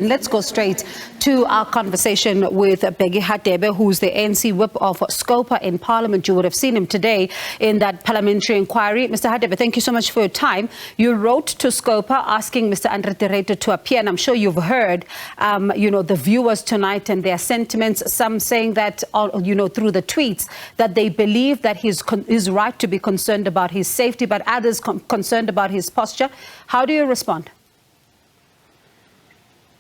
Let's go straight to our conversation with Bheki Hadebe, who's the ANC Whip of SCOPA in Parliament. You would have seen him today in that parliamentary inquiry. Mr. Hadebe, thank you so much for your time. You wrote to SCOPA asking Mr. Ruyter to appear, and I'm sure you've heard, the viewers tonight and their sentiments. Some saying that, through the tweets, that they believe that he's right to be concerned about his safety, but others concerned about his posture. How do you respond?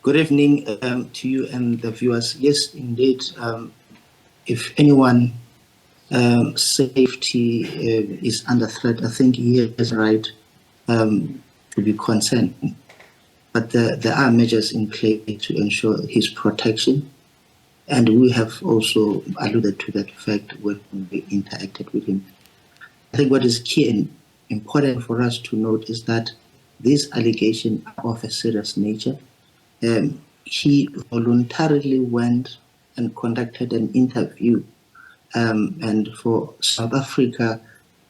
Good evening to you and the viewers. Yes, indeed, if anyone's safety is under threat, I think he is right to be concerned. But there are measures in place to ensure his protection. And we have also alluded to that fact when we interacted with him. I think what is key and important for us to note is that these allegations are of a serious nature. He voluntarily went and conducted an interview, and for South Africa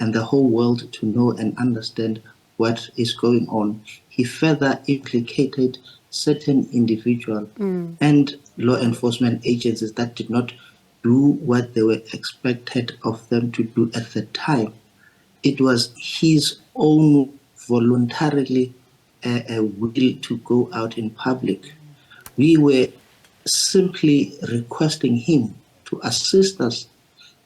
and the whole world to know and understand what is going on. He further implicated certain individuals and law enforcement agencies that did not do what they were expected of them to do at the time. It was his own voluntarily a will to go out in public. We were simply requesting him to assist us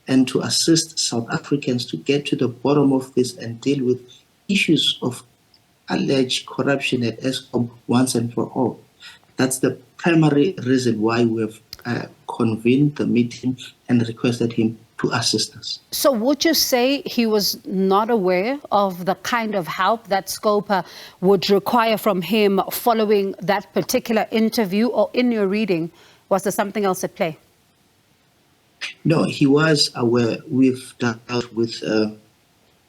and to assist South Africans to get to the bottom of this and deal with issues of alleged corruption at Eskom once and for all. That's the primary reason why we have convened the meeting and requested him to assist us. So would you say he was not aware of the kind of help that SCOPA would require from him following that particular interview, or in your reading, was there something else at play? No, he was aware. We've dealt with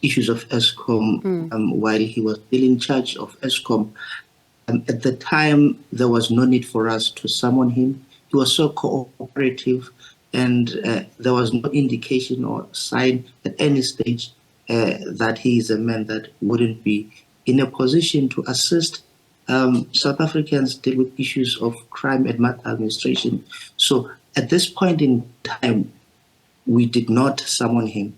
issues of Eskom while he was still in charge of Eskom. At the time, there was no need for us to summon him. He was so cooperative, and there was no indication or sign at any stage that he is a man that wouldn't be in a position to assist South Africans deal with issues of crime and maladministration. So at this point in time, we did not summon him.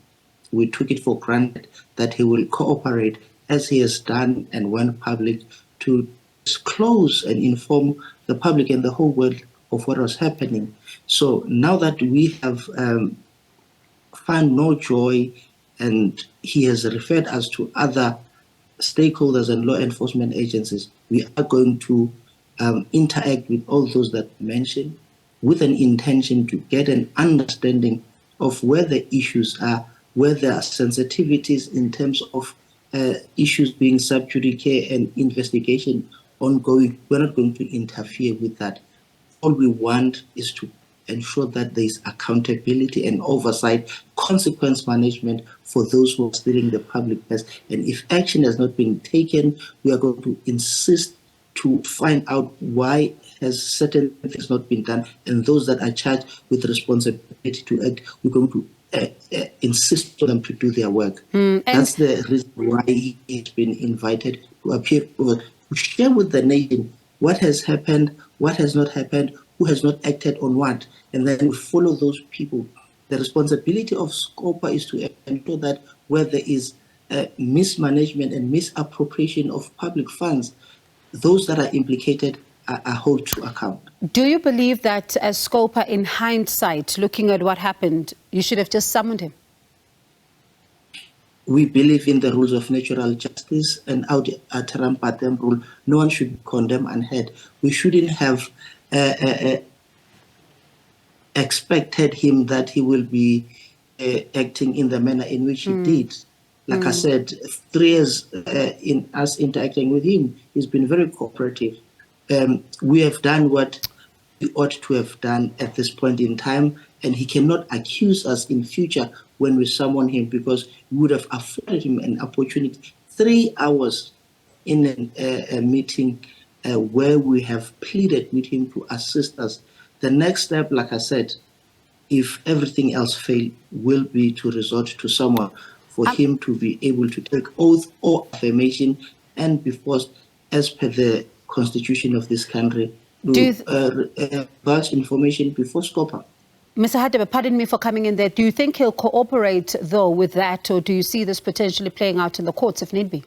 We took it for granted that he will cooperate as he has done and went public to disclose and inform the public and the whole world of what was happening. So now that we have found no joy and he has referred us to other stakeholders and law enforcement agencies, we are going to interact with all those that mentioned with an intention to get an understanding of where the issues are, where there are sensitivities in terms of issues being sub judice and investigation ongoing. We're not going to interfere with that. All we want is to ensure that there is accountability and oversight, consequence management for those who are stealing the public purse. And if action has not been taken, we are going to insist to find out why has certain things not been done, and those that are charged with responsibility to act, we're going to insist on them to do their work. That's the reason why he has been invited to appear to share with the nation what has happened, what has not happened, who has not acted on what, and then we follow those people. The responsibility of SCOPA is to ensure that where there is mismanagement and misappropriation of public funds, those that are implicated are held to account. Do you believe that as SCOPA, in hindsight, looking at what happened, you should have just summoned him? We believe in the rules of natural justice and out alteram partem rule. No one should condemn unheard. We shouldn't have expected him that he will be acting in the manner in which he did. Like I said, 3 years in us interacting with him, he's been very cooperative. We have done what we ought to have done at this point in time, and he cannot accuse us in future when we summon him, because we would have afforded him an opportunity. 3 hours in a meeting where we have pleaded with him to assist us. The next step, like I said, if everything else fails, will be to resort to someone for him to be able to take oath or affirmation and be forced, as per the constitution of this country, divulge information before SCOPA. Mr. Hadebe, pardon me for coming in there. Do you think he'll cooperate, though, with that, or do you see this potentially playing out in the courts if need be?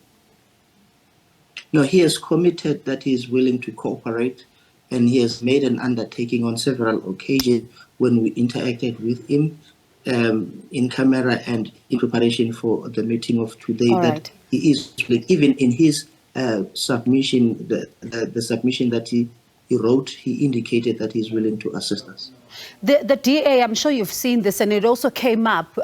No, he has committed that he is willing to cooperate, and he has made an undertaking on several occasions when we interacted with him in camera and in preparation for the meeting of today. All that right. He is, even in his submission, the submission that he wrote, he indicated that he is willing to assist us. The DA, I'm sure you've seen this, and it also came up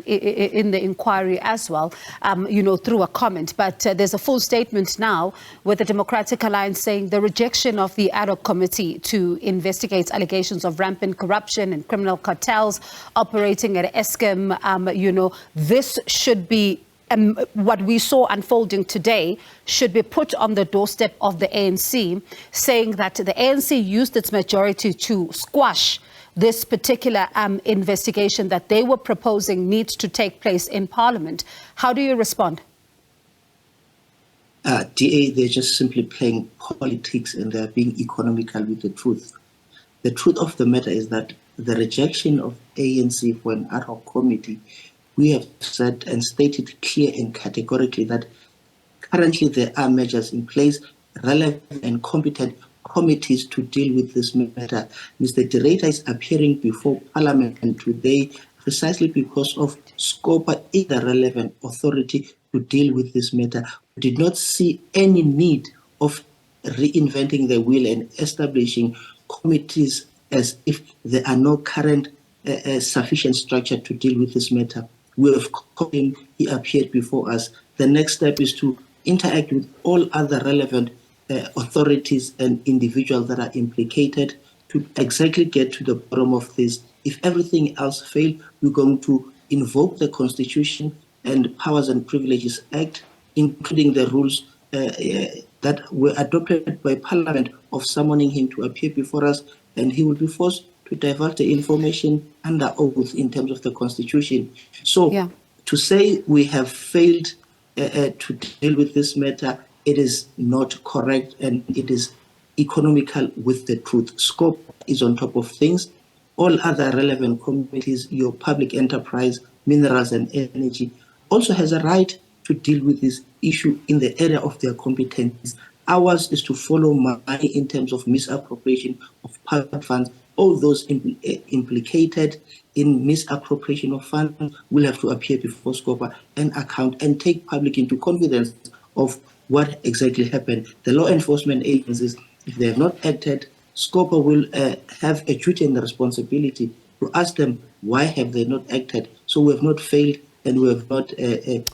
in the inquiry as well, through a comment. But there's a full statement now with the Democratic Alliance saying the rejection of the ad hoc committee to investigate allegations of rampant corruption and criminal cartels operating at Eskom. This should be what we saw unfolding today should be put on the doorstep of the ANC, saying that the ANC used its majority to squash this particular investigation that they were proposing needs to take place in Parliament. How do you respond? DA, they're just simply playing politics and they're being economical with the truth. The truth of the matter is that the rejection of ANC for an ad hoc committee, we have said and stated clear and categorically that currently there are measures in place, relevant and competent committees to deal with this matter. Mr. De Ruyter is appearing before Parliament today precisely because of SCOPA is the relevant authority to deal with this matter. We did not see any need of reinventing the wheel and establishing committees as if there are no current sufficient structure to deal with this matter. We have called him, he appeared before us. The next step is to interact with all other relevant authorities and individuals that are implicated to exactly get to the bottom of this. If everything else fails, we're going to invoke the Constitution and Powers and Privileges Act, including the rules that were adopted by Parliament of summoning him to appear before us, and he will be forced to divulge the information under oath in terms of the Constitution. So to say we have failed to deal with this matter, it is not correct and it is economical with the truth. SCOPA is on top of things. All other relevant committees, your public enterprise, minerals and energy, also has a right to deal with this issue in the area of their competence. Ours is to follow money in terms of misappropriation of public funds. All those implicated in misappropriation of funds will have to appear before SCOPA and account and take public into confidence of what exactly happened. The law enforcement agencies, if they have not acted, SCOPA will have a duty and a responsibility to ask them why have they not acted. So we have not failed and we have not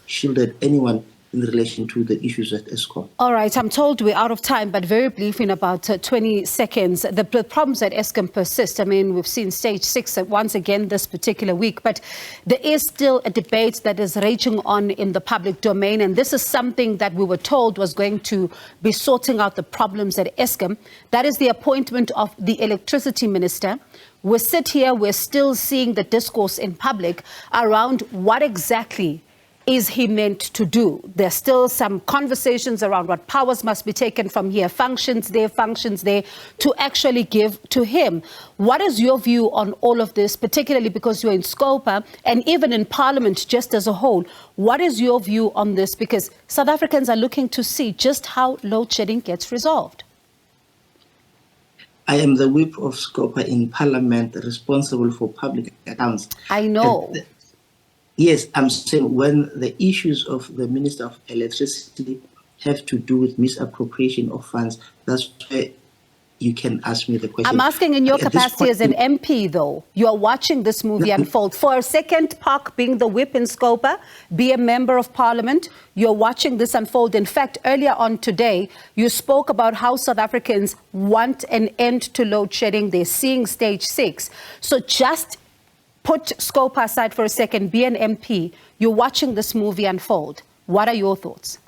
shielded anyone in relation to the issues at Eskom. All right, I'm told we're out of time, but very briefly in about 20 seconds. The problems at Eskom persist. I mean, we've seen stage 6 once again this particular week, but there is still a debate that is raging on in the public domain, and this is something that we were told was going to be sorting out the problems at Eskom. That is the appointment of the electricity minister. We sit here, we're still seeing the discourse in public around what exactly is he meant to do. There's still some conversations around what powers must be taken from here, functions there, to actually give to him. What is your view on all of this, particularly because you're in SCOPA and even in Parliament just as a whole? What is your view on this? Because South Africans are looking to see just how load shedding gets resolved. I am the whip of SCOPA in Parliament, responsible for public accounts. I know. Yes, I'm saying when the issues of the Minister of Electricity have to do with misappropriation of funds, that's where you can ask me the question. I'm asking in your capacity as an MP, though. You're watching this movie unfold. For a second, Park being the whip in SCOPA, be a member of Parliament, you're watching this unfold. In fact, earlier on today, you spoke about how South Africans want an end to load shedding. They're seeing stage 6. So just put SCOPA aside for a second, be an MP. You're watching this movie unfold. What are your thoughts?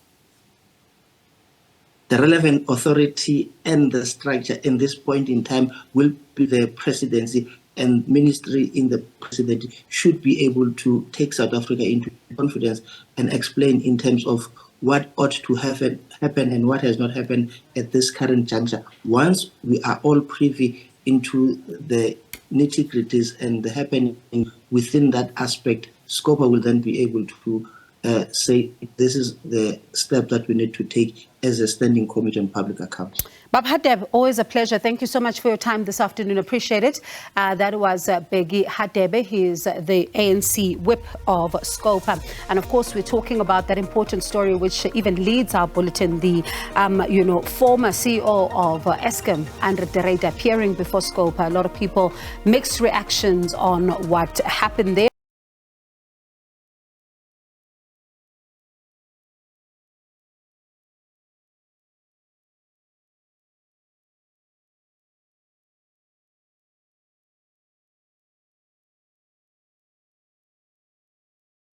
The relevant authority and the structure in this point in time will be the presidency, and ministry in the presidency should be able to take South Africa into confidence and explain in terms of what ought to happen and what has not happened at this current juncture. Once we are all privy into the nitty-gritties and the happening within that aspect, SCOPA will then be able to say this is the step that we need to take as a standing committee on public accounts. Bheki Hadebe, always a pleasure. Thank you so much for your time this afternoon. Appreciate it. That was Bheki Hadebe. He is the ANC Whip of SCOPA. And of course, we're talking about that important story which even leads our bulletin, the former CEO of Eskom, Ruyter, appearing before SCOPA. A lot of people, mixed reactions on what happened there.